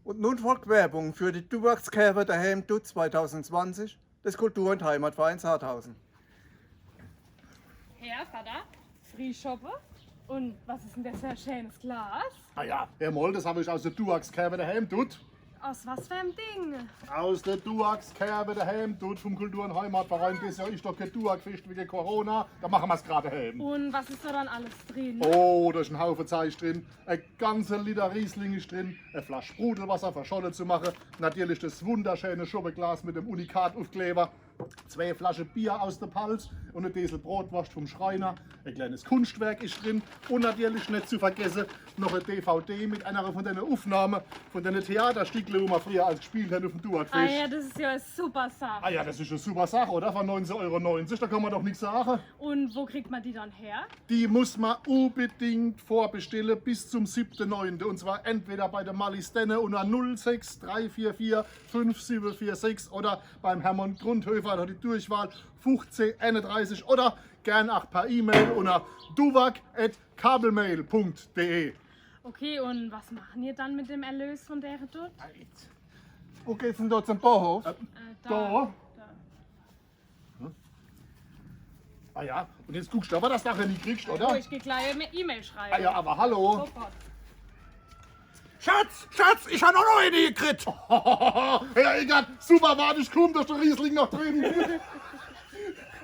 Und nun folgt Werbung für die Duwachskerbe daheim Dutt 2020 des Kultur- und Heimatvereins Harthausen. Herr Vater, Free shoppen. Und was ist denn das für ein schönes Glas? Ah ja, Herr Moll, das habe ich aus der Duax-Kerbe daheim tut. Aus was für einem Ding? Aus der Duax-Kerbe daheim tut vom Kultur- und Heimatverein. Das Jahr ist doch kein Duax-Fisch wegen Corona. Da machen wir es gerade daheim. Und was ist da dann alles drin? Oh, da ist ein Haufen Zeug drin. Ein ganzer Liter Riesling ist drin. Eine Flasche Sprudelwasser für Scholle zu machen. Natürlich das wunderschöne Schubbeglas mit dem Unikat-Aufkleber. 2 Flaschen Bier aus der Palz und eine Dessel Brotwurst vom Schreiner. Ein kleines Kunstwerk ist drin. Und natürlich nicht zu vergessen noch eine DVD mit einer von den Aufnahmen von den Theaterstückchen, die wir früher als gespielt haben auf dem Duax. Ah ja, das ist ja eine super Sache. Ah ja, das ist eine super Sache, oder? Von 19,90 €, da kann man doch nichts sagen. Und wo kriegt man die dann her? Die muss man unbedingt vorbestellen bis zum 7.9. Und zwar entweder bei der Malistenne unter 06344 5746 oder beim Hermann Grundhöfer, da die Durchwahl 1531 oder gern auch per E-Mail unter duwag@kabelmail.de. Okay, und was machen ihr dann mit dem Erlös von der dort? Wo geht's denn dort zum Bauhof? Da. Ah ja, und jetzt guckst du aber, dass du nachher nicht kriegst, Oh, oder? ich gehe gleich eine E-Mail schreiben. Ah ja, aber hallo. Sofort. Schatz, ich habe noch eine Idee gekriegt. Ja, egal, super, warte, ich komm, da ist der Riesling noch drin.